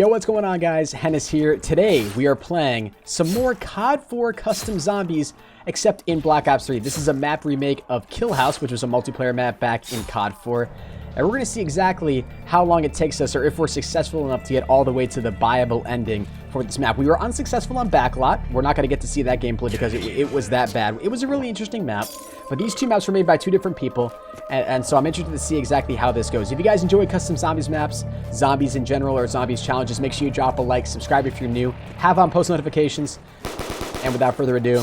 Yo, what's going on, guys? Hennis here. Today we are playing some more COD 4 custom zombies, except in Black Ops 3. This is a map remake of KILLHOUSE, which was a multiplayer map back in COD 4. And we're going to see exactly how long it takes us, or if we're successful enough to get all the way to the buyable ending for this map. We were unsuccessful on Backlot. We're not going to get to see that gameplay because it was that bad. It was a really interesting map, but these two maps were made by two different people, and so I'm interested to see exactly how this goes. If you guys enjoy custom zombies maps, zombies in general, or zombies challenges, make sure you drop a like, subscribe if you're new, have on post notifications, and without further ado,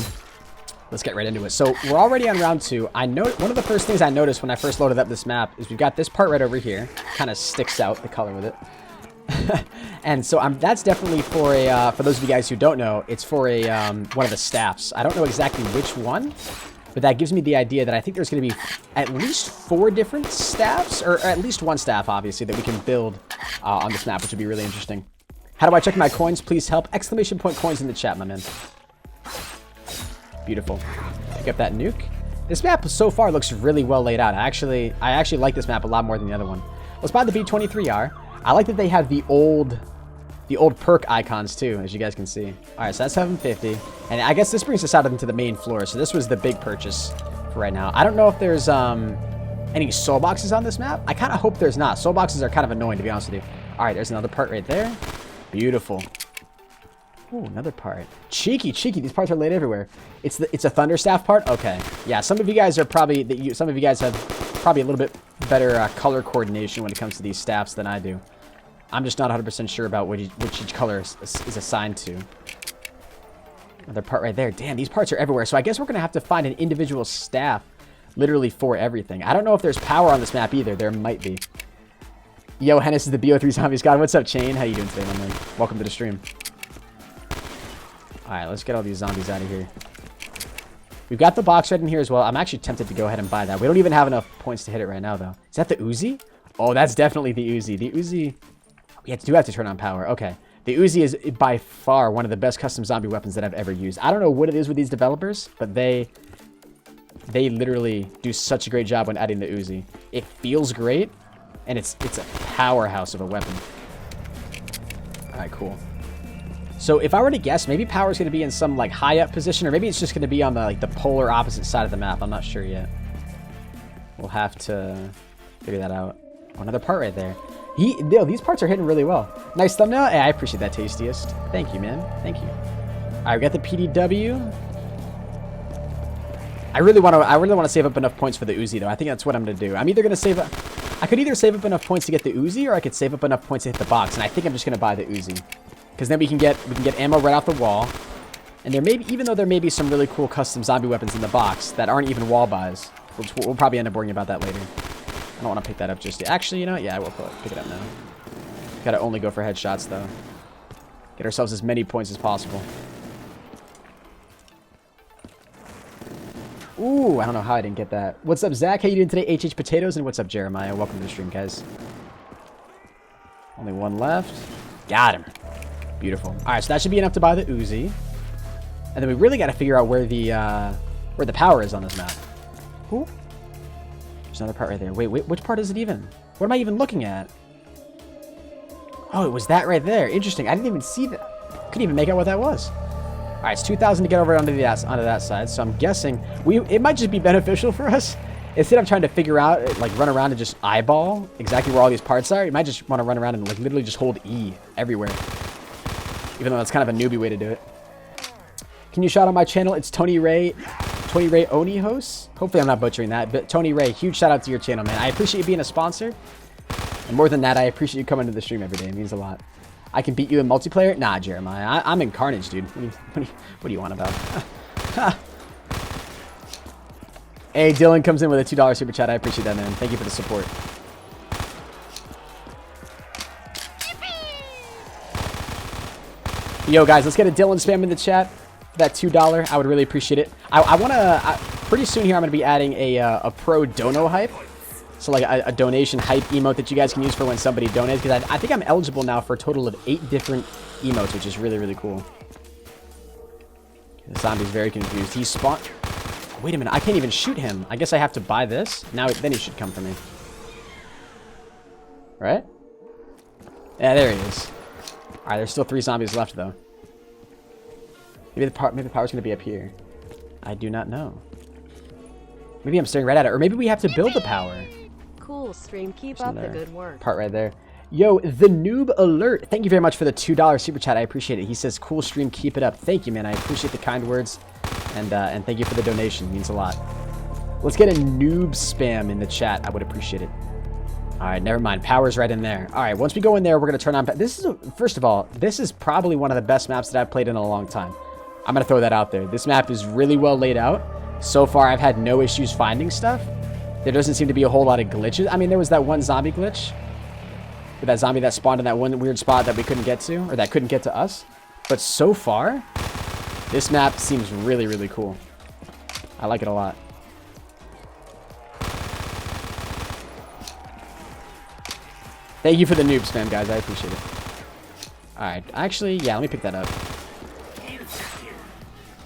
let's get right into it. So we're already on round 2. I know one of the first things I noticed when I first loaded up this map is we've got this part right over here. Kind of sticks out, the color with it. And so that's definitely for a for those of you guys who don't know, it's for a one of the staffs. I don't know exactly which one, but that gives me the idea that I think there's going to be at least 4 different staffs, or at least one staff, obviously, that we can build on this map, which would be really interesting. How do I check my coins? Please help! Exclamation point coins in the chat, my man. Beautiful. Pick up that nuke. This map so far looks really well laid out. I actually like this map a lot more than the other one. Let's buy the B-23R. I like that they have the old perk icons too, as you guys can see. All right, so that's 750, and I guess this brings us out into the main floor. So this was the big purchase for right now. I don't know if there's any soul boxes on this map. I kind of hope there's not. Soul boxes are kind of annoying, to be honest with you. All right, there's another part right there. Beautiful. Ooh, another part. Cheeky. These parts are laid everywhere. It's a Thunderstaff part. Okay, yeah. Some of you guys are probably some of you guys have probably a little bit better color coordination when it comes to these staffs than I do. I'm just not 100% sure about which each color is assigned to. Another part right there. Damn, these parts are everywhere. So I guess we're gonna have to find an individual staff, literally for everything. I don't know if there's power on this map either. There might be. Yo, Hennis is the BO3 Zombies God. What's up, Chain? How you doing today, my man? Welcome to the stream. All right, let's get all these zombies out of here. We've got the box right in here as well. I'm actually tempted to go ahead and buy that. We don't even have enough points to hit it right now, though. Is that the Uzi? Oh, that's definitely the Uzi. The Uzi... We do have to turn on power. Okay. The Uzi is by far one of the best custom zombie weapons that I've ever used. I don't know what it is with these developers, but they literally do such a great job when adding the Uzi. It feels great, and it's a powerhouse of a weapon. All right, cool. So if I were to guess, maybe power is going to be in some like high up position, or maybe it's just going to be on the the polar opposite side of the map. I'm not sure yet. We'll have to figure that out. Oh, another part right there. These parts are hitting really well. Nice thumbnail. Hey, I appreciate that, Tastiest. Thank you, man. Thank you. All right, we got the PDW. I really want to save up enough points for the Uzi, though. I think that's what I'm going to do. I'm either going to save up... I could either save up enough points to get the Uzi, or I could save up enough points to hit the box. And I think I'm just going to buy the Uzi, because then we can get ammo right off the wall. And there may be, even though there may be some really cool custom zombie weapons in the box that aren't even wall buys, which we'll probably end up worrying about that later. I don't want to pick that up just yet. Actually, you know what? Yeah, I will pick it up now. Gotta only go for headshots, though. Get ourselves as many points as possible. Ooh, I don't know how I didn't get that. What's up, Zach? How you doing today? HH Potatoes. And what's up, Jeremiah? Welcome to the stream, guys. Only one left. Got him. Beautiful. All right, so that should be enough to buy the Uzi. And then we really got to figure out where the power is on this map. Ooh. There's another part right there. Wait, which part is it even? What am I even looking at? Oh, it was that right there. Interesting. I didn't even see that. Couldn't even make out what that was. All right, it's 2,000 to get over onto that side. So I'm guessing it might just be beneficial for us. Instead of trying to figure out, like run around and just eyeball exactly where all these parts are, you might just want to run around and like literally just hold E everywhere. Even though that's kind of a newbie way to do it. Can you shout out my channel? It's Tony Ray Oni hosts. Hopefully I'm not butchering that, but Tony Ray, huge shout out to your channel, man. I appreciate you being a sponsor, and more than that, I appreciate you coming to the stream every day. It means a lot. I can beat you in multiplayer? Nah, Jeremiah, I'm in Carnage, dude. What do you want about? Hey, Dylan comes in with a $2 super chat. I appreciate that, man. Thank you for the support. Yo, guys, let's get a Dylan spam in the chat. That $2, I would really appreciate it. I want to pretty soon here I'm going to be adding a pro dono hype, so like a donation hype emote that you guys can use for when somebody donates, because I think I'm eligible now for a total of 8 different emotes, which is really cool. The zombie's very confused. He spawned. Oh, wait a minute, I can't even shoot him. I guess I have to buy this. Now then he should come for me, right? Yeah, there he is. All right, there's still 3 zombies left, though. Maybe the power's going to be up here. I do not know. Maybe I'm staring right at it. Or maybe we have to build the power. Cool stream. Keep up the good work. Part right there. Yo, the noob alert. Thank you very much for the $2 super chat. I appreciate it. He says, cool stream. Keep it up. Thank you, man. I appreciate the kind words. And thank you for the donation. It means a lot. Let's get a noob spam in the chat. I would appreciate it. All right, never mind. Power's right in there. All right, once we go in there, we're going to turn on... This is, first of all, this is probably one of the best maps that I've played in a long time. I'm going to throw that out there. This map is really well laid out. So far, I've had no issues finding stuff. There doesn't seem to be a whole lot of glitches. I mean, there was that one zombie glitch. With that zombie that spawned in that one weird spot that we couldn't get to. Or that couldn't get to us. But so far, this map seems really, really cool. I like it a lot. Thank you for the noob spam, guys. I appreciate it. Alright. Actually, yeah, let me pick that up.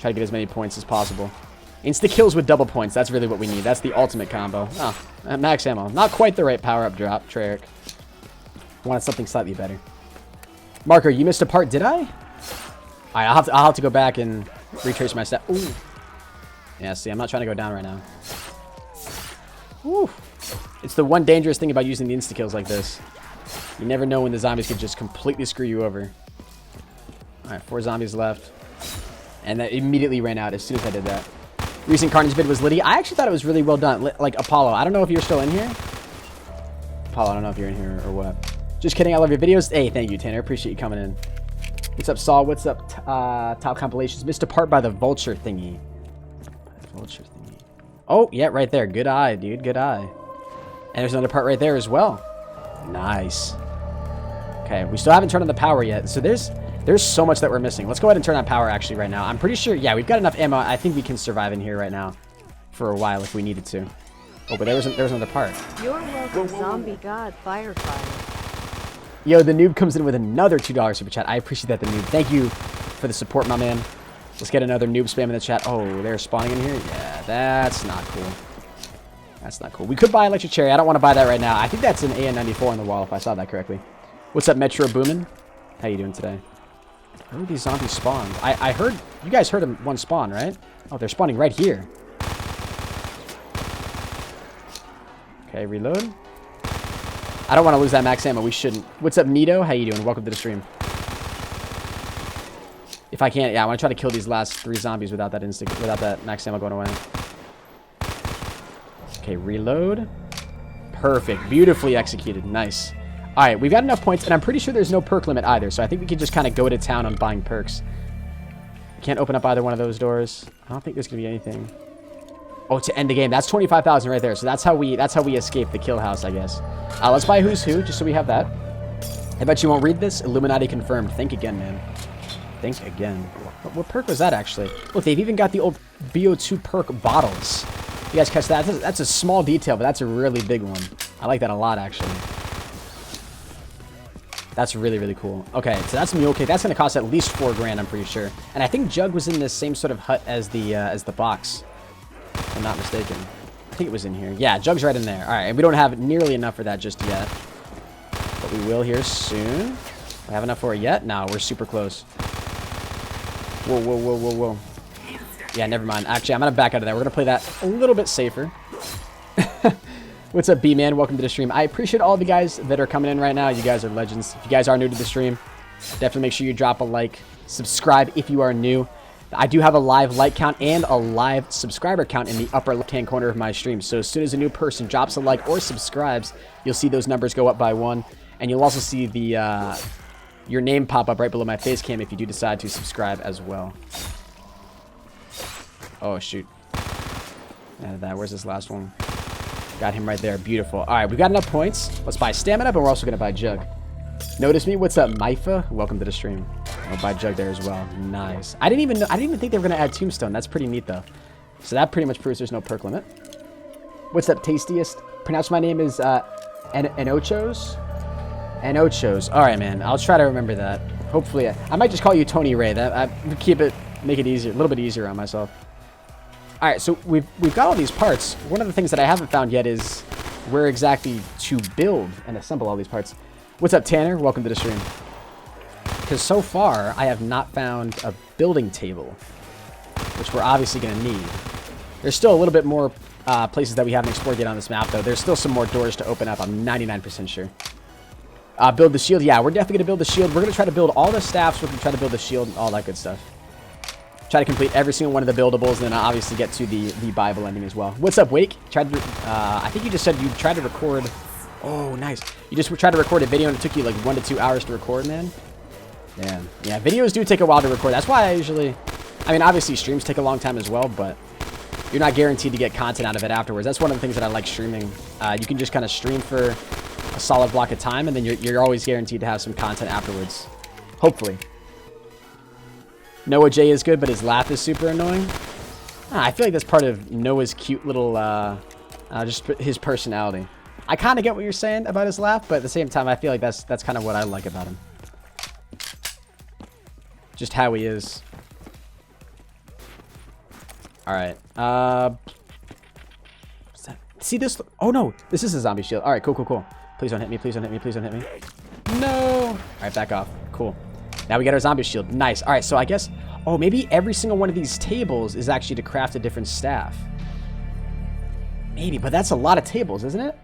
Try to get as many points as possible. Insta-kills with double points. That's really what we need. That's the ultimate combo. Oh, max ammo. Not quite the right power-up drop, Treyarch. Wanted something slightly better. Marco, you missed a part, did I? Alright, I'll have to go back and retrace my step. Ooh. Yeah, see, I'm not trying to go down right now. Ooh. It's the one dangerous thing about using the insta-kills like this. You never know when the zombies could just completely screw you over. Alright, 4 zombies left. And that immediately ran out as soon as I did that. Recent Carnage vid was litty. I actually thought it was really well done. Like, Apollo, I don't know if you're still in here. Apollo, I don't know if you're in here or what. Just kidding, I love your videos. Hey, thank you, Tanner. Appreciate you coming in. What's up, Saul? What's up, Top Compilations? Missed a part by the vulture thingy. Vulture thingy. Oh, yeah, right there. Good eye, dude. Good eye. And there's another part right there as well. Nice. Okay, we still haven't turned on the power yet. So there's so much that we're missing. Let's go ahead and turn on power actually right now. I'm pretty sure, yeah, we've got enough ammo. I think we can survive in here right now for a while if we needed to. Oh, but there was another part. You're welcome, zombie god firefighter. Yo, the noob comes in with another $2 super chat. I appreciate that, the noob. Thank you for the support, my man. Let's get another noob spam in the chat. Oh, they're spawning in here? Yeah, that's not cool. That's not cool. We could buy Electric Cherry. I don't want to buy that right now. I think that's an AN94 on the wall, if I saw that correctly. What's up, Metro Boomin? How you doing today? Where are these zombies spawned? I heard... You guys heard one spawn, right? Oh, they're spawning right here. Okay, reload. I don't want to lose that max ammo. We shouldn't. What's up, Nito? How you doing? Welcome to the stream. If I can't... Yeah, I want to try to kill these last 3 zombies without that max ammo going away. Okay, reload. Perfect. Beautifully executed. Nice. All right, we've got enough points, and I'm pretty sure there's no perk limit either, so I think we can just kind of go to town on buying perks. Can't open up either one of those doors. I don't think there's going to be anything. Oh, to end the game. That's 25,000 right there, so that's how we escape the kill house, I guess. Let's buy Who's Who, just so we have that. I bet you won't read this. Illuminati confirmed. Think again, man. Think again. What perk was that, actually? Look, they've even got the old BO2 perk bottles. You guys catch that? That's a small detail, but that's a really big one. I like that a lot, actually. That's really, really cool. Okay, so that's Mule Cake. That's going to cost at least 4 grand, I'm pretty sure. And I think Jug was in the same sort of hut as the box, if I'm not mistaken. I think it was in here. Yeah, Jug's right in there. All right, and we don't have nearly enough for that just yet. But we will here soon. We have enough for it yet? No, we're super close. Whoa, whoa, whoa, whoa, whoa. Yeah, never mind. Actually, I'm going to back out of that. We're going to play that a little bit safer. What's up, B-Man? Welcome to the stream. I appreciate all the guys that are coming in right now. You guys are legends. If you guys are new to the stream, definitely make sure you drop a like. Subscribe if you are new. I do have a live like count and a live subscriber count in the upper left-hand corner of my stream. So as soon as a new person drops a like or subscribes, you'll see those numbers go up by 1. And you'll also see the your name pop up right below my face cam if you do decide to subscribe as well. Oh, shoot. Where's this last one? Got him right there. Beautiful. All right, we've got enough points. Let's buy stamina, but we're also going to buy Jug. Notice me? What's up, Maifa? Welcome to the stream. I'll buy Jug there as well. Nice. I didn't even think they were going to add Tombstone. That's pretty neat, though. So that pretty much proves there's no perk limit. What's up, Tastiest? Pronounce my name is Enochos? Enochos. All right, man. I'll try to remember that. Hopefully. I might just call you Tony Ray. Make it easier, a little bit easier on myself. All right, so we've got all these parts. One of the things that I haven't found yet is where exactly to build and assemble all these parts. What's up, Tanner? Welcome to the stream. Because so far, I have not found a building table, which we're obviously going to need. There's still a little bit more places that we haven't explored yet on this map, though. There's still some more doors to open up, I'm 99% sure. Build the shield. Yeah, we're definitely going to build the shield. We're going to try to build all the staffs. We're going to try to build the shield and all that good stuff. Try to complete every single one of the buildables, and then obviously get to the Bible ending as well. What's up, Wake? I think you just said you tried to record... Oh, nice. You just tried to record a video, and it took you like 1 to 2 hours to record, man? Damn. Yeah, videos do take a while to record. That's why I usually... I mean, obviously, streams take a long time as well, but you're not guaranteed to get content out of it afterwards. That's one of the things that I like streaming. You can just kind of stream for a solid block of time, and then you're always guaranteed to have some content afterwards. Hopefully. Noah J is good, but his laugh is super annoying. I feel like that's part of Noah's cute little, just his personality. I kind of get what you're saying about his laugh, but at the same time, I feel like that's kind of what I like about him. Just how he is. All right. See this? Oh no, this is a zombie shield. All right, cool, cool, cool. Please don't hit me. Please don't hit me. Please don't hit me. No. All right, back off. Cool. Now we got our zombie shield. Nice. All right, so I guess... Oh, maybe every single one of these tables is actually to craft a different staff. Maybe, but that's a lot of tables, isn't it?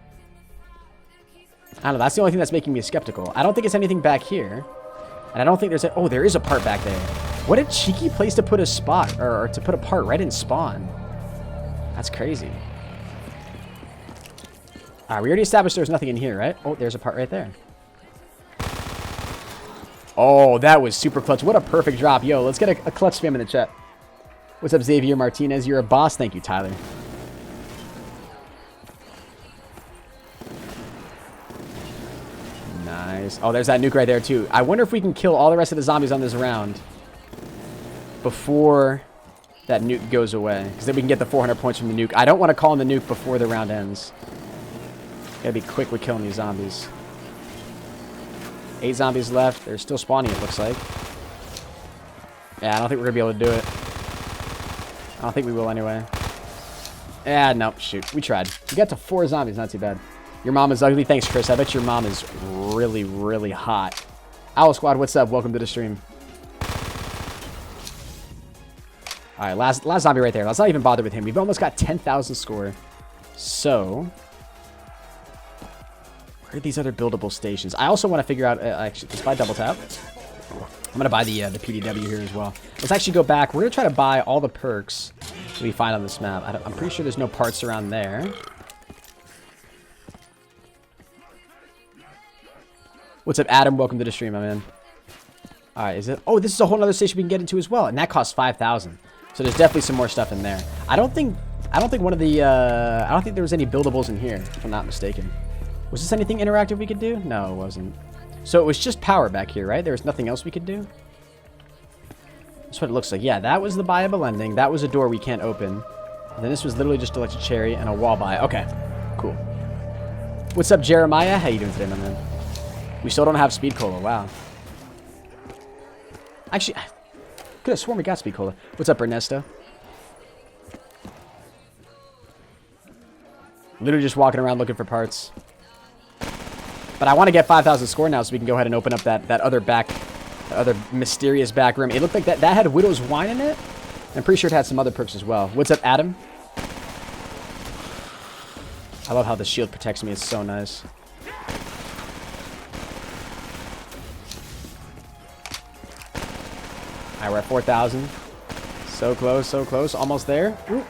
I don't know. That's the only thing that's making me skeptical. I don't think it's anything back here. And I don't think there's a... Oh, there is a part back there. What a cheeky place to put a spot, or to put a part right in spawn. That's crazy. All right, we already established there's nothing in here, right? Oh, there's a part right there. Oh, that was super clutch. What a perfect drop. Yo, let's get a clutch spam in the chat. What's up, Xavier Martinez? You're a boss. Thank you, Tyler. Nice. Oh, there's that nuke right there, too. I wonder if we can kill all the rest of the zombies on this round before that nuke goes away. Because then we can get the 400 points from the nuke. I don't want to call in the nuke before the round ends. Gotta be quick with killing these zombies. 8 zombies left. They're still spawning, it looks like. Yeah, I don't think we're gonna be able to do it. I don't think we will anyway. Yeah, no, shoot. We tried. We got to 4 zombies, not too bad. Your mom is ugly. Thanks, Chris. I bet your mom is really, really hot. Owl Squad, what's up? Welcome to the stream. Alright, last zombie right there. Let's not even bother with him. We've almost got 10,000 score. So... where are these other buildable stations? I also want to figure out... actually, let's buy double tap. I'm going to buy the PDW here as well. Let's actually go back. We're going to try to buy all the perks that we find on this map. I'm pretty sure there's no parts around there. What's up, Adam? Welcome to the stream, my man. Alright, is it... Oh, this is a whole other station we can get into as well. And that costs 5,000. So there's definitely some more stuff in there. I don't think one of the... I don't think there was any buildables in here, if I'm not mistaken. Was this anything interactive we could do? No, it wasn't. So it was just power back here, right? There was nothing else we could do? That's what it looks like. Yeah, that was the buyable ending. That was a door we can't open. And then this was literally just electric cherry and a wall buy. Okay, cool. What's up, Jeremiah? How you doing today, my man? We still don't have speed cola. Wow. Actually, I could have sworn we got speed cola. What's up, Ernesto? Literally just walking around looking for parts. But I want to get 5,000 score now so we can go ahead and open up that other mysterious back room. It looked like that had Widow's Wine in it. I'm pretty sure it had some other perks as well. What's up, Adam? I love how the shield protects me. It's so nice. Alright, we're at 4,000. So close, so close. Almost there. Ooh.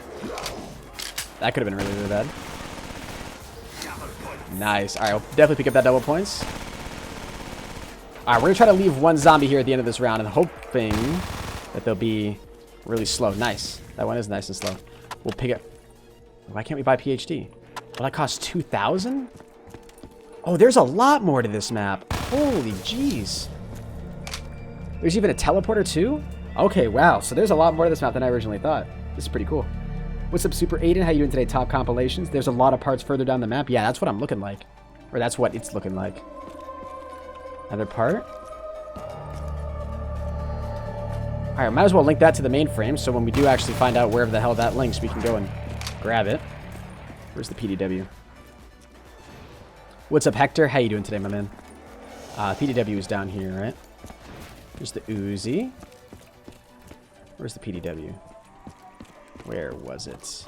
That could have been really, really bad. Nice. Alright, we'll definitely pick up that double points. Alright, we're going to try to leave one zombie here at the end of this round and hoping that they'll be really slow. Nice. That one is nice and slow. We'll pick up... Why can't we buy PhD? Well, that costs 2,000? Oh, there's a lot more to this map. Holy jeez. There's even a teleporter too? Okay, wow. So there's a lot more to this map than I originally thought. This is pretty cool. What's up, Super Aiden? How you doing today? Top compilations. There's a lot of parts further down the map. Yeah, that's what I'm looking like. Or that's what it's looking like. Another part. Alright, might as well link that to the mainframe, so when we do actually find out wherever the hell that links, we can go and grab it. Where's the PDW? What's up, Hector? How you doing today, my man? PDW is down here, right? There's the Uzi. Where's the PDW? Where was it?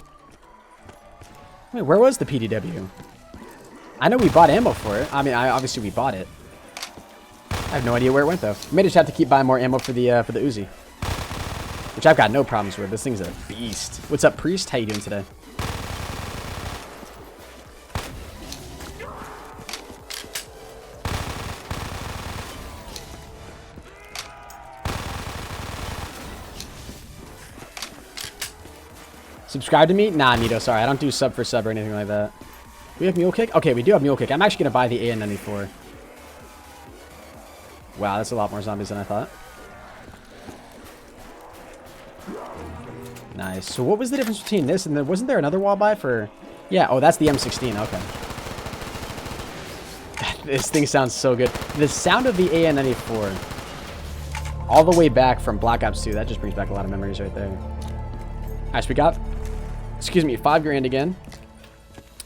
Wait, where was the PDW? I know we bought ammo for it. I mean, obviously we bought it. I have no idea where it went though. We may just have to keep buying more ammo for the Uzi, which I've got no problems with. This thing's a beast. What's up, Priest? How you doing today? Subscribe to me? Nah, Nito, sorry. I don't do sub for sub or anything like that. We have Mule Kick? Okay, we do have Mule Kick. I'm actually going to buy the AN94. Wow, that's a lot more zombies than I thought. Nice. So what was the difference between this and then wasn't there another wall buy for... Yeah, oh, that's the M16. Okay. This thing sounds so good. The sound of the AN94 all the way back from Black Ops 2, that just brings back a lot of memories right there. Alright, so we got... Excuse me, 5 grand again.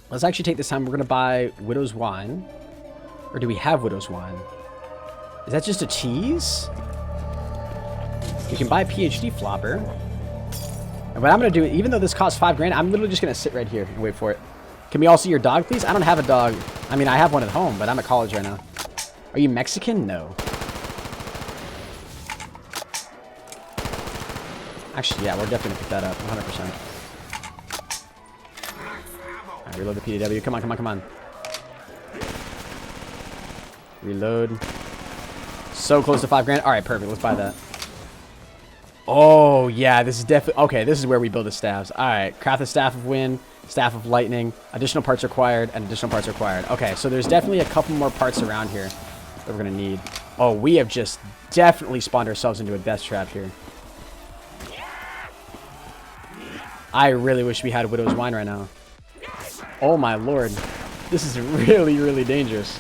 Let's actually take this time. We're going to buy Widow's Wine. Or do we have Widow's Wine? Is that just a cheese? We can buy PhD Flopper. And what I'm going to do, even though this costs 5 grand, I'm literally just going to sit right here and wait for it. Can we all see your dog, please? I don't have a dog. I mean, I have one at home, but I'm at college right now. Are you Mexican? No. Actually, yeah, we're definitely going to pick that up. 100%. Alright, reload the PDW. Come on, come on, come on. Reload. So close to 5 grand. Alright, perfect. Let's buy that. Oh, yeah, this is definitely... Okay, this is where we build the staffs. Alright, craft the Staff of Wind, Staff of Lightning, additional parts required, and additional parts required. Okay, so there's definitely a couple more parts around here that we're going to need. Oh, we have just definitely spawned ourselves into a death trap here. I really wish we had Widow's Wine right now. Oh my lord. This is really, really dangerous.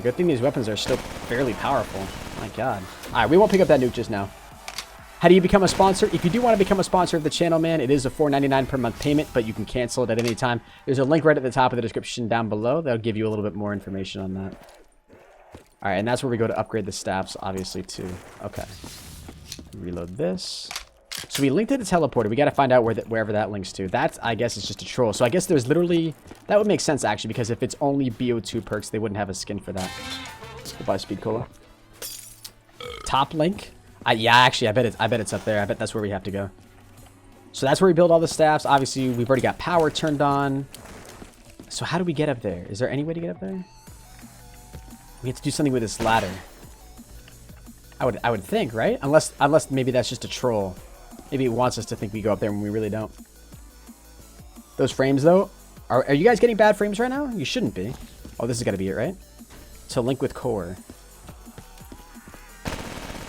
Good thing these weapons are still fairly powerful. My god. Alright, we won't pick up that nuke just now. How do you become a sponsor? If you do want to become a sponsor of the channel, man, it is a $4.99 per month payment, but you can cancel it at any time. There's a link right at the top of the description down below. That'll give you a little bit more information on that. Alright, and that's where we go to upgrade the staffs, obviously, too. Okay. Reload this. So we linked to the teleporter. We got to find out wherever that links to. That, I guess, is just a troll. So I guess there's literally... That would make sense, actually, because if it's only BO2 perks, they wouldn't have a skin for that. Goodbye, Speed Cola. Top link? Yeah, actually, I bet it's up there. I bet that's where we have to go. So that's where we build all the staffs. Obviously, we've already got power turned on. So how do we get up there? Is there any way to get up there? We have to do something with this ladder. I would think, right? Unless maybe that's just a troll. Maybe it wants us to think we go up there when we really don't. Those frames, though. Are you guys getting bad frames right now? You shouldn't be. Oh, this has got to be it, right? So link with core.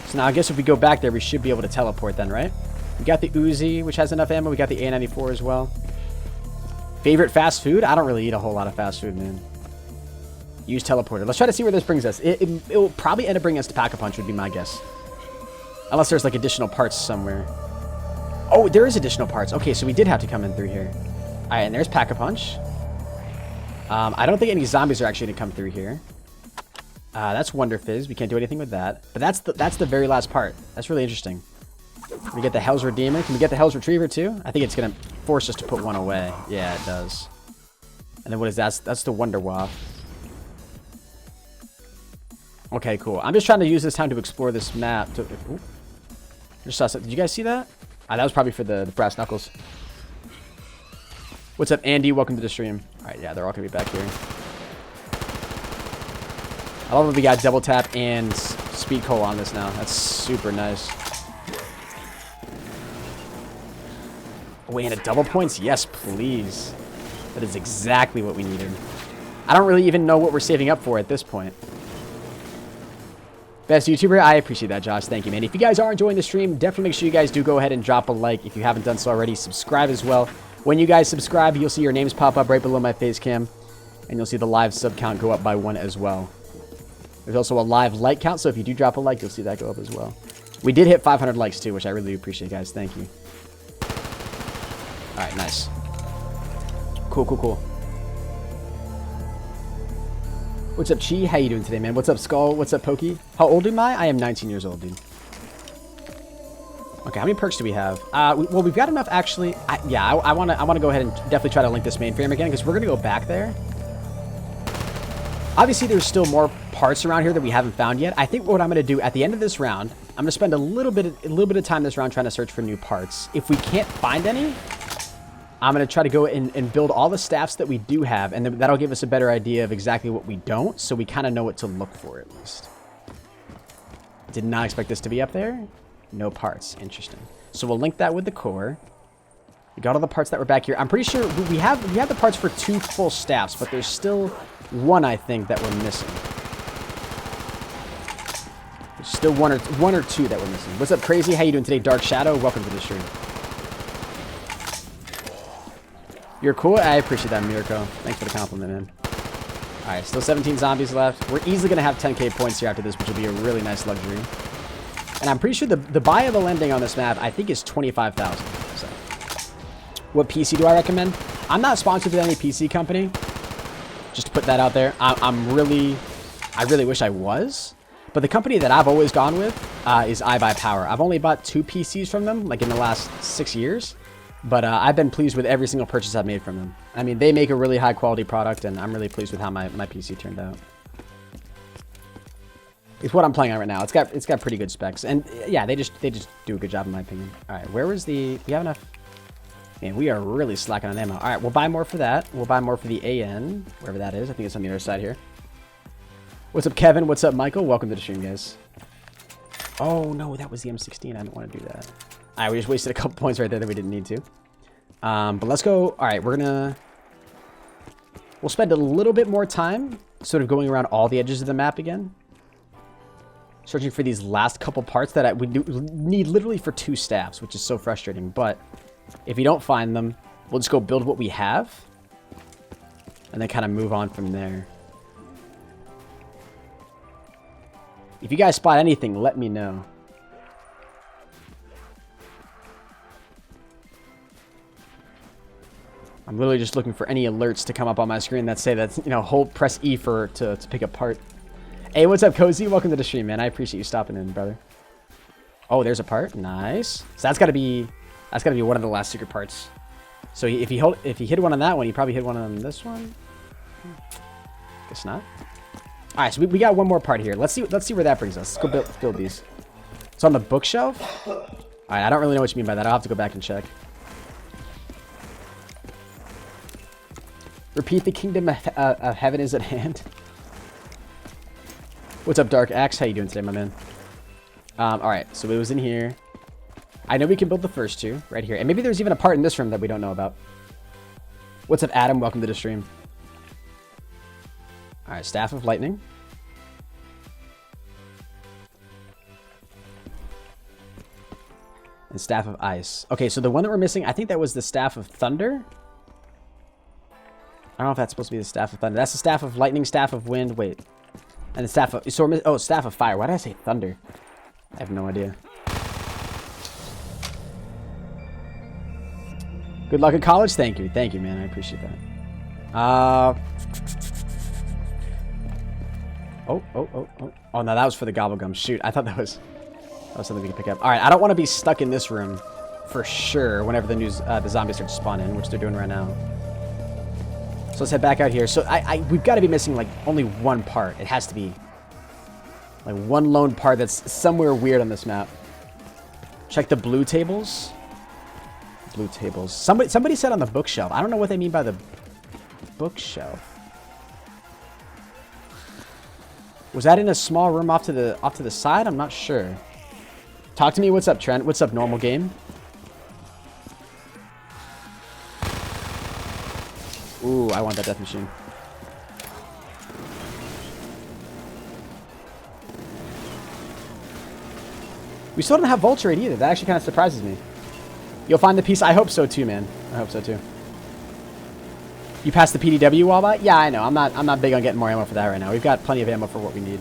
So now I guess if we go back there, we should be able to teleport then, right? We got the Uzi, which has enough ammo. We got the A94 as well. Favorite fast food? I don't really eat a whole lot of fast food, man. Use teleporter. Let's try to see where this brings us. It will probably end up bringing us to Pack-a-Punch, would be my guess. Unless there's like additional parts somewhere. Oh, there is additional parts. Okay, so we did have to come in through here. All right, and there's Pack-a-Punch. I don't think any zombies are actually going to come through here. That's Wonder Fizz. We can't do anything with that. But that's the very last part. That's really interesting. We get the Hell's Redeemer. Can we get the Hell's Retriever too? I think it's going to force us to put one away. Yeah, it does. And then what is that? That's the Wonder Waff. Okay, cool. I'm just trying to use this time to explore this map. Just saw something. Did you guys see that? That was probably for the brass knuckles. What's up, Andy? Welcome to the stream. All right, yeah, they're all going to be back here. I love that we got double tap and speed coal on this now. That's super nice. Wait, and a double points? Yes, please. That is exactly what we needed. I don't really even know what we're saving up for at this point. Best YouTuber? I appreciate that, Josh. Thank you, man. If you guys are enjoying the stream, definitely make sure you guys do go ahead and drop a like. If you haven't done so already, subscribe as well. When you guys subscribe, you'll see your names pop up right below my face cam. And you'll see the live sub count go up by 1 as well. There's also a live like count, so if you do drop a like, you'll see that go up as well. We did hit 500 likes too, which I really appreciate, guys. Thank you. Alright, nice. Cool, cool, cool. What's up, Chi? How you doing today, man? What's up, Skull? What's up, Pokey? How old am I? I am 19 years old, dude. Okay, how many perks do we have? Well, we've got enough, actually. I want to go ahead and definitely try to link this mainframe again, because we're going to go back there. Obviously, there's still more parts around here that we haven't found yet. I think what I'm going to do at the end of this round, I'm going to spend a little bit of time this round trying to search for new parts. If we can't find any, I'm going to try to go and build all the staffs that we do have, and then that'll give us a better idea of exactly what we don't, so we kind of know what to look for at least. Did not expect this to be up there. No parts. Interesting. So we'll link that with the core. We got all the parts that were back here. I'm pretty sure we have the parts for 2 full staffs, but there's still one, I think, that we're missing. There's still one or two that we're missing. What's up, Crazy? How you doing today, Dark Shadow? Welcome to the stream. You're cool. I appreciate that, Mirko. Thanks for the compliment, man. All right, still 17 zombies left. We're easily going to have 10k points here after this, which will be a really nice luxury. And I'm pretty sure the buyable ending on this map, I think, is 25,000. So, what PC do I recommend? I'm not sponsored with any PC company. Just to put that out there. I really wish I was. But the company that I've always gone with is iBuyPower. I've only bought 2 PCs from them, like in the last 6 years. But I've been pleased with every single purchase I've made from them. I mean, they make a really high quality product, and I'm really pleased with how my PC turned out. It's what I'm playing on right now. It's got pretty good specs, and yeah, they just do a good job in my opinion. All right, where was the? We have enough. Man, we are really slacking on ammo. All right, we'll buy more for that. We'll buy more for the AN, wherever that is. I think it's on the other side here. What's up, Kevin? What's up, Michael? Welcome to the stream, guys. Oh no, that was the M16. I didn't want to do that. All right, we just wasted a couple points right there that we didn't need to. But let's go. All right, we'll spend a little bit more time sort of going around all the edges of the map again. Searching for these last couple parts that we need literally for 2 staffs, which is so frustrating. But if you don't find them, we'll just go build what we have. And then kind of move on from there. If you guys spot anything, let me know. I'm literally just looking for any alerts to come up on my screen that say that, press E to pick up part. Hey, what's up, Cozy? Welcome to the stream, man. I appreciate you stopping in, brother. Oh, there's a part. Nice. So that's gotta be one of the last secret parts. So if he hit one on that one, he probably hit one on this one. Guess not. All right, so we got one more part here. Let's see where that brings us. Let's go build these. It's on the bookshelf. All right, I don't really know what you mean by that. I'll have to go back and check. Repeat, the kingdom of heaven is at hand. What's up, Dark Axe? How you doing today, my man? All right, so it was in here. I know we can build the first 2 right here. And maybe there's even a part in this room that we don't know about. What's up, Adam? Welcome to the stream. All right, Staff of Lightning. And Staff of Ice. Okay, so the one that we're missing, I think that was the Staff of Thunder. I don't know if that's supposed to be the Staff of Thunder. That's the Staff of Lightning, Staff of Wind. Wait. And the Staff of... Oh, Staff of Fire. Why did I say Thunder? I have no idea. Good luck in college. Thank you. Thank you, man. I appreciate that. Oh, no, that was for the Gobblegum. Shoot, I thought that was something we could pick up. All right, I don't want to be stuck in this room for sure whenever the zombies start to spawn in, which they're doing right now. So let's head back out here. So we've got to be missing like only one part. It has to be like one lone part that's somewhere weird on this map. Check the blue tables. Blue tables. Somebody said on the bookshelf. I don't know what they mean by the bookshelf. Was that in a small room off to the side? I'm not sure. Talk to me. What's up, Trent? What's up, normal game? Ooh, I want that death machine. We still don't have Vulture Rate either. That actually kind of surprises me. You'll find the piece. I hope so too, man. I hope so too. You passed the PDW wall by? Yeah, I know. I'm not big on getting more ammo for that right now. We've got plenty of ammo for what we need.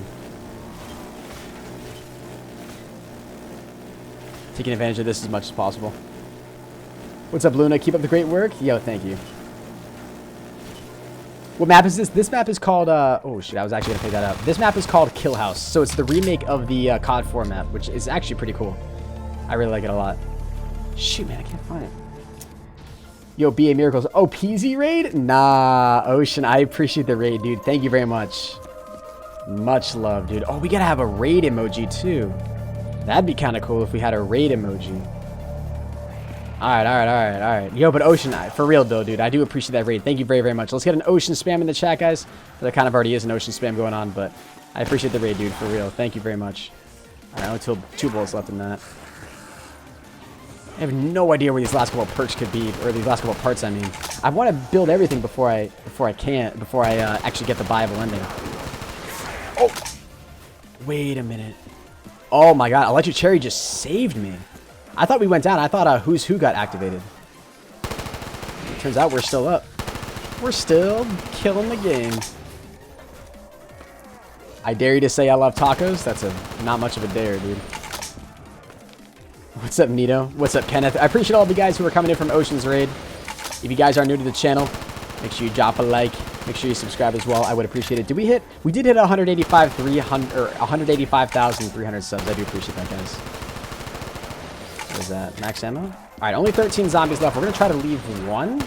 Taking advantage of this as much as possible. What's up, Luna? Keep up the great work. Yo, thank you. What map is this? This map is called, oh shit, I was actually gonna pick that up. This map is called KILLHOUSE. So it's the remake of the COD 4 map, which is actually pretty cool. I really like it a lot. Shoot, man, I can't find it. Yo, BA Miracles. Oh, PZ raid? Nah, Ocean, I appreciate the raid, dude. Thank you very much. Much love, dude. Oh, we gotta have a raid emoji, too. That'd be kind of cool if we had a raid emoji. Alright. Yo, but Ocean, for real, though, dude, I do appreciate that raid. Thank you very, very much. Let's get an Ocean spam in the chat, guys. There kind of already is an Ocean spam going on, but I appreciate the raid, dude, for real. Thank you very much. Alright, only 2 bullets left in that. I have no idea where these last couple of perks could be, or these last couple of parts, I mean. I want to build everything before I actually get the viable ending. Oh! Wait a minute. Oh my god, Electric Cherry just saved me. I thought we went down. I thought Who's Who got activated. Turns out we're still up. We're still killing the game. I dare you to say I love tacos? That's not much of a dare, dude. What's up, Nito? What's up, Kenneth? I appreciate all of you guys who are coming in from Ocean's Raid. If you guys are new to the channel, make sure you drop a like. Make sure you subscribe as well. I would appreciate it. We did hit 185,300 subs. I do appreciate that, guys. What is that? Max ammo? All right, only 13 zombies left. We're going to try to leave one.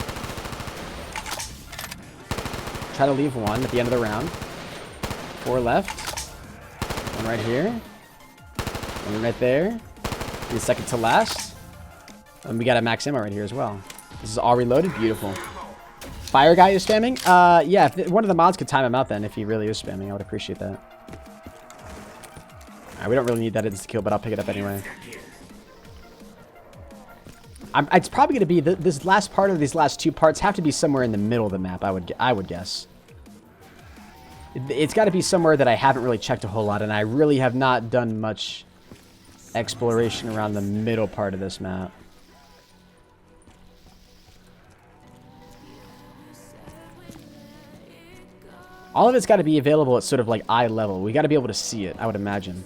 Try to leave one at the end of the round. 4 left. One right here. One right there. The second to last. And we got a max ammo right here as well. This is all reloaded. Beautiful. Fire guy is spamming? Yeah, if one of the mods could time him out then if he really is spamming. I would appreciate that. Alright, we don't really need that insta-kill, but I'll pick it up anyway. It's probably going to be this last part of these last 2 parts have to be somewhere in the middle of the map, I would guess. It's got to be somewhere that I haven't really checked a whole lot, and I really have not done much exploration around the middle part of this map. All of it's got to be available at sort of like eye level. We got to be able to see it, I would imagine.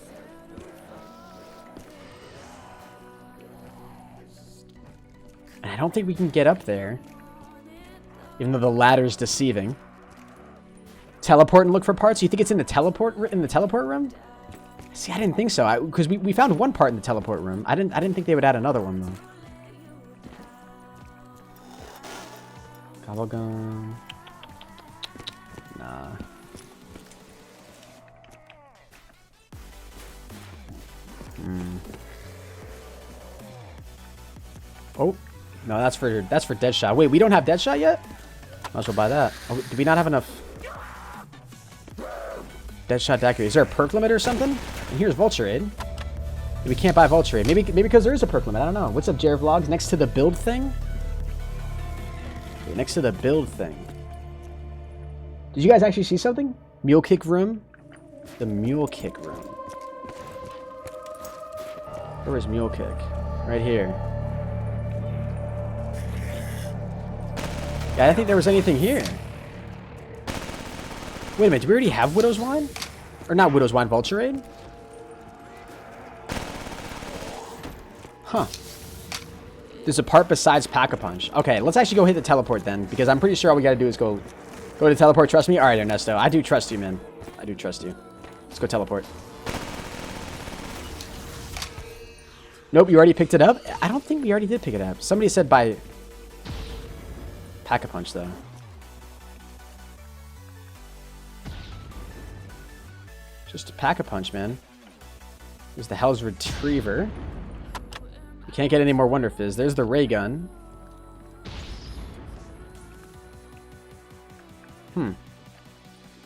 And I don't think we can get up there. Even though the ladder's deceiving. Teleport and look for parts? You think it's in the teleport room? See, I didn't think so. Because we found one part in the teleport room. I didn't think they would add another one though. Gobblegum. Nah. Oh. No, that's for Deadshot. Wait, we don't have Deadshot yet? Might as well buy that. Oh, do we not have enough Deadshot to activate? Is there a perk limit or something? And here's Vulture Aid. We can't buy Vulture Aid. Maybe because there is a perk limit. I don't know. What's up, Jared Vlogs? Next to the build thing? Okay, next to the build thing. Did you guys actually see something? Mule Kick Room? The Mule Kick Room. Where is Mule Kick? Right here. Yeah, I didn't think there was anything here. Wait a minute, do we already have Widow's Wine? Or not Widow's Wine, Vulture Aid? Huh. There's a part besides Pack-a-Punch. Okay, let's actually go hit the teleport then, because I'm pretty sure all we gotta do is go to teleport, trust me? Alright, Ernesto, I do trust you, man. I do trust you. Let's go teleport. Nope, you already picked it up? I don't think we already did pick it up. Somebody said by Pack-a-Punch, though. Just a Pack-a-Punch, man. There's the Hell's Retriever. You can't get any more Wonder Fizz. There's the Ray Gun.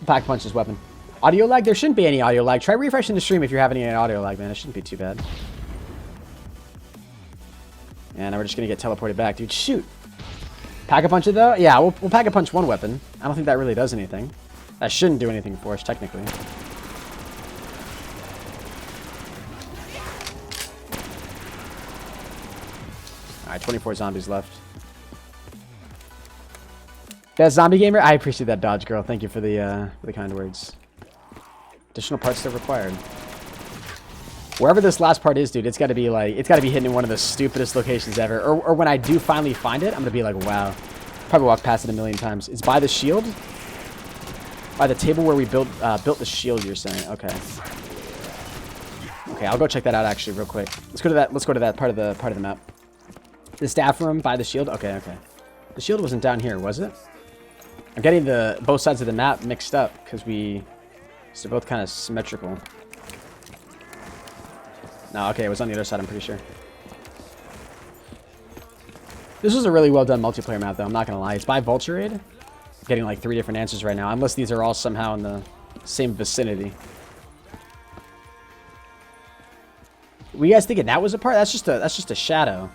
Pack-a-Punch's weapon. Audio lag? There shouldn't be any audio lag. Try refreshing the stream if you're having any audio lag, man. It shouldn't be too bad. And now we're just going to get teleported back, dude. Shoot. Pack-a-Punch it, though? Yeah, we'll Pack-a-Punch one weapon. I don't think that really does anything. That shouldn't do anything for us, technically. Alright, 24 zombies left. Best zombie gamer? I appreciate that, Dodge Girl. Thank you for the kind words. Additional parts still required. Wherever this last part is, dude, it's got to be hidden in one of the stupidest locations ever. Or when I do finally find it, I'm going to be like, wow. Probably walked past it a million times. It's by the shield. By the table where we built the shield, you're saying? Okay. Okay, I'll go check that out actually real quick. Let's go to that part of the map. The staff room by the shield. Okay, okay. The shield wasn't down here, was it? I'm getting both sides of the map mixed up because they're both kind of symmetrical. No, okay, it was on the other side, I'm pretty sure. This was a really well done multiplayer map, though. I'm not gonna lie. It's by Vulturade. I'm getting like 3 different answers right now, unless these are all somehow in the same vicinity. Were you guys thinking that was a part? That's just a shadow.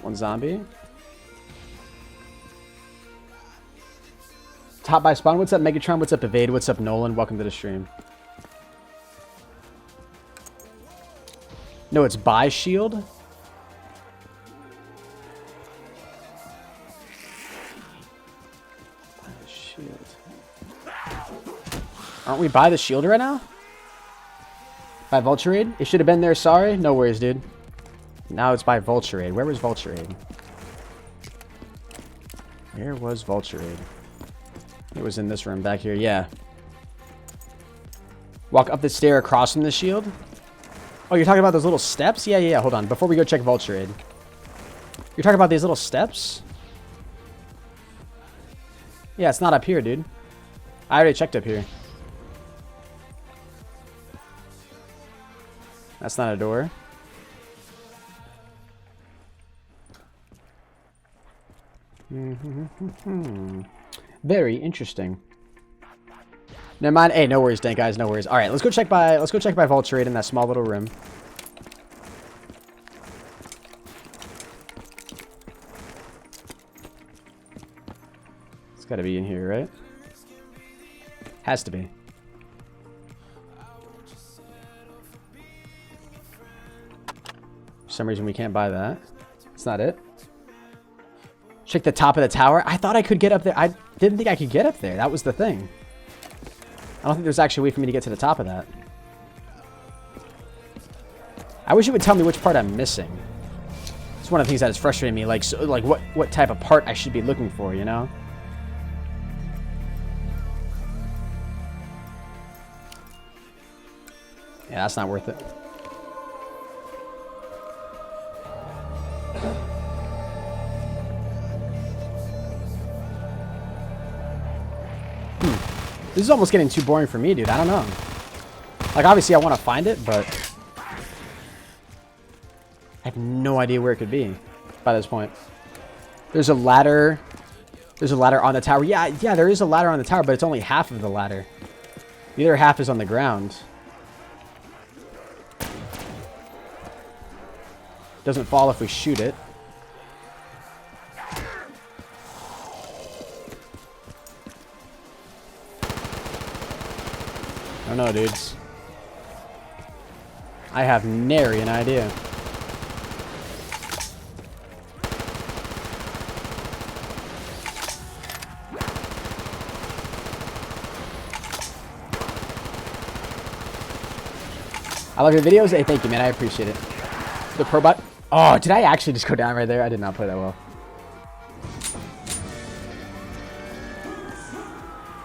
One zombie. Top by spawn. What's up, Megatron? What's up, Evade? What's up, Nolan? Welcome to the stream. No, it's by shield. By the shield. Aren't we by the shield right now? By Vulturade? It should have been there, sorry. No worries, dude. Now it's by Vulturade. Where was Vulturade? Where was Vulturade? It was in this room back here, yeah. Walk up the stair across from the shield. Oh, you're talking about those little steps? Yeah, yeah, hold on. Before we go check Vulturade. You're talking about these little steps? Yeah, it's not up here, dude. I already checked up here. That's not a door. Very interesting. Never mind. Hey, no worries, Dan, guys. No worries. All right, let's go check by Vulturade in that small little room. It's got to be in here, right? Has to be. For some reason, we can't buy that. It's not it. Check the top of the tower. I thought I could get up there. I didn't think I could get up there. That was the thing. I don't think there's actually a way for me to get to the top of that. I wish it would tell me which part I'm missing. It's one of the things that is frustrating me. Like, so, like what type of part I should be looking for, you know? Yeah, that's not worth it. This is almost getting too boring for me, dude. I don't know. Like, obviously, I want to find it, but I have no idea where it could be by this point. There's a ladder. There's a ladder on the tower. Yeah, there is a ladder on the tower, but it's only half of the ladder. The other half is on the ground. Doesn't fall if we shoot it. I don't know, dudes. I have nary an idea. I love your videos. Hey, thank you, man. I appreciate it. The ProBot. Oh, did I actually just go down right there? I did not play that well.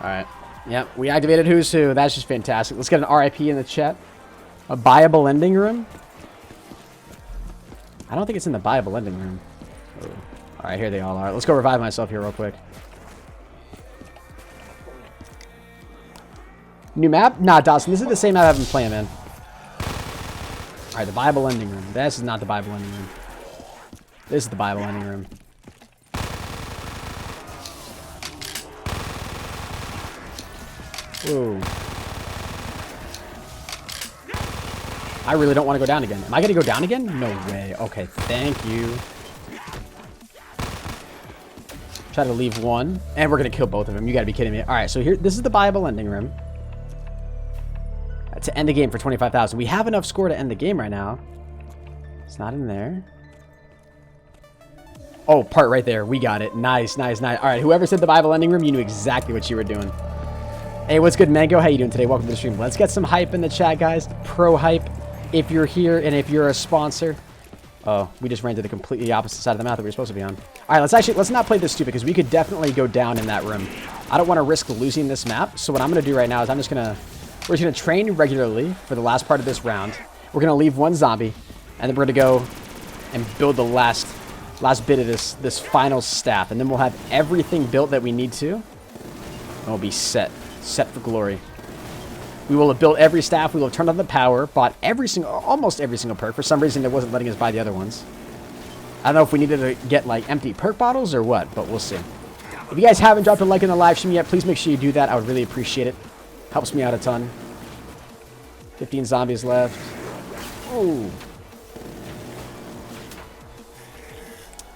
All right. Yep, we activated Who's Who. That's just fantastic. Let's get an RIP in the chat. A buyable ending room? I don't think it's in the buyable ending room. Oh. All right, here they all are. Let's go revive myself here real quick. New map? Nah, Dawson, this is the same map I've been playing, man. All right, the buyable ending room. This is not the buyable ending room. This is the buyable ending room. Ooh. I really don't want to go down again. Am I going to go down again? No way. Okay, thank you. Try to leave one. And we're going to kill both of them. You got to be kidding me. All right, so here, this is the buyable ending room. To end the game for 25,000. We have enough score to end the game right now. It's not in there. Oh, part right there. We got it. Nice, nice, nice. All right, whoever said the buyable ending room, you knew exactly what you were doing. Hey, what's good, Mango? How you doing today? Welcome to the stream. Let's get some hype in the chat, guys. ProHype, if you're here and if you're a sponsor. Oh, we just ran to the completely opposite side of the map that we were supposed to be on. All right, let's not play this stupid because we could definitely go down in that room. I don't want to risk losing this map. So what I'm going to do right now is we're just going to train regularly for the last part of this round. We're going to leave one zombie, and then we're going to go and build the last bit of this final staff, and then we'll have everything built that we need to, and we'll be set for glory. We will have built every staff. We will have turned on the power, bought almost every single perk. For some reason, it wasn't letting us buy the other ones. I don't know if we needed to get like empty perk bottles or what, but we'll see. If you guys haven't dropped a like on the live stream yet, please make sure you do that. I would really appreciate it. Helps me out a ton. 15 zombies left. Oh.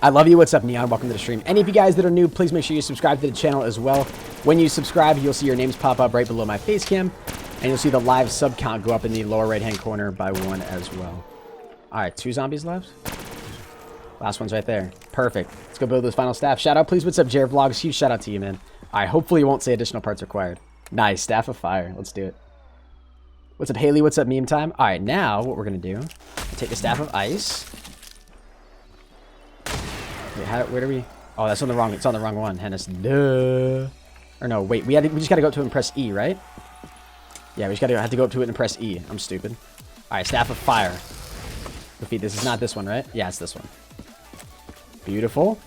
I love you. What's up, Neon? Welcome to the stream. Any of you guys that are new, please make sure you subscribe to the channel as well. When you subscribe, you'll see your names pop up right below my face cam. And you'll see the live sub count go up in the lower right-hand corner by 1 as well. All right, 2 zombies left. Last one's right there. Perfect. Let's go build this final staff. Shout out, please. What's up, Jared Vlogs? Huge shout out to you, man. All right, hopefully you won't say additional parts required. Nice. Staff of fire. Let's do it. What's up, Haley? What's up, meme time? All right, now what we're going to do, take the staff of ice. Wait, where do we... Oh, that's on the wrong... It's on the wrong one, Hennis. Duh. Or no, wait. We just got to go up to it and press E, right? Yeah, we just have to go up to it and press E. I'm stupid. All right, staff of fire. Defeat. This is not this one, right? Yeah, it's this one. Beautiful.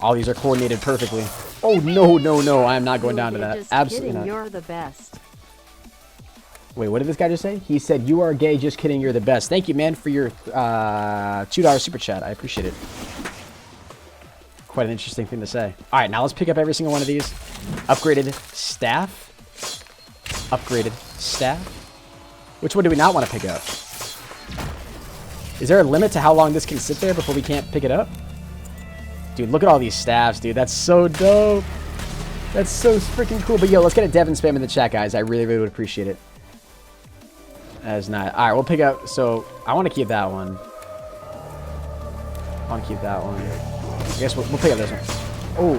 All these are coordinated perfectly. Oh, no. I am not going down to that. Absolutely not. You're the best. Wait, what did this guy just say? He said, "You are gay, just kidding, you're the best." Thank you, man, for your $2 super chat. I appreciate it. Quite an interesting thing to say. All right, now let's pick up every single one of these. Upgraded staff. Upgraded staff. Which one do we not want to pick up? Is there a limit to how long this can sit there before we can't pick it up? Dude, look at all these staffs, dude. That's so dope. That's so freaking cool. But yo, let's get a Devin spam in the chat, guys. I really would appreciate it. That is not... All right, we'll pick up... So, I want to keep that one. I want to keep that one. I guess we'll pick up this one. Oh.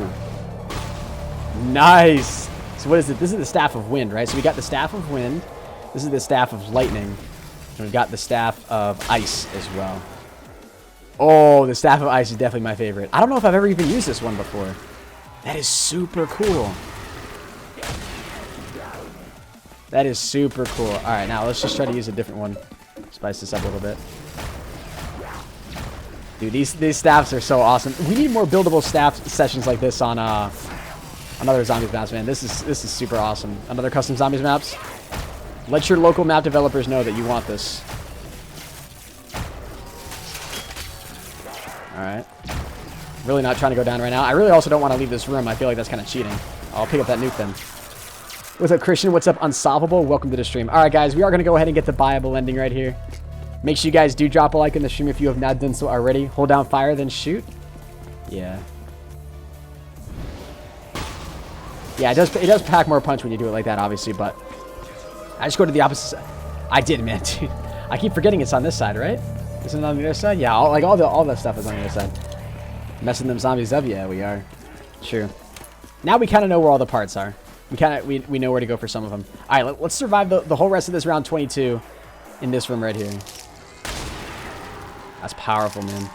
Nice. So, what is it? This is the Staff of Wind, right? So, we got the Staff of Wind. This is the Staff of Lightning. And we've got the Staff of Ice as well. Oh, the Staff of Ice is definitely my favorite. I don't know if I've ever even used this one before. That is super cool. That is super cool. All right, now let's just try to use a different one. Spice this up a little bit. Dude, these staffs are so awesome. We need more buildable staff sessions like this on another zombies maps, man. This is super awesome. Another custom zombies maps. Let your local map developers know that you want this. All right. Really not trying to go down right now. I really also don't want to leave this room. I feel like that's kind of cheating. I'll pick up that nuke then. What's up, Christian? What's up, Unsolvable? Welcome to the stream. All right, guys, we are going to go ahead and get the buyable ending right here. Make sure you guys do drop a like in the stream if you have not done so already. Hold down fire, then shoot. Yeah. Yeah, it does pack more punch when you do it like that, obviously, but I just go to the opposite side. I did, man, dude. I keep forgetting it's on this side, right? Isn't it on the other side? Yeah, all that stuff is on the other side. Messing them zombies up? Yeah, we are. True. Now we kind of know where all the parts are. We know where to go for some of them. All right, let's survive the whole rest of this round 22 in this room right here. That's powerful, man.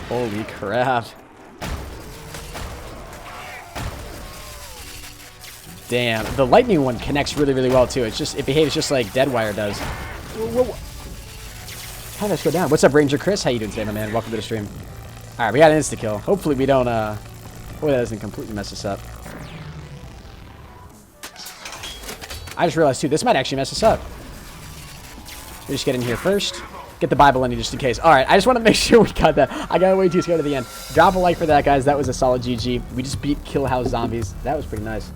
Holy crap. Damn, the lightning one connects really, really well too. It behaves just like Deadwire does. Whoa. How did I go down? What's up, Ranger Chris? How you doing today, my man? Welcome to the stream. All right, we got an insta kill. Hopefully we don't hopefully that doesn't completely mess us up. I just realized too, this might actually mess us up. We just get in here first. Get the Bible ending just in case. All right, I just want to make sure we got that. I got way too scared to the end. Drop a like for that, guys. That was a solid GG. We just beat KILLHOUSE zombies. That was pretty nice.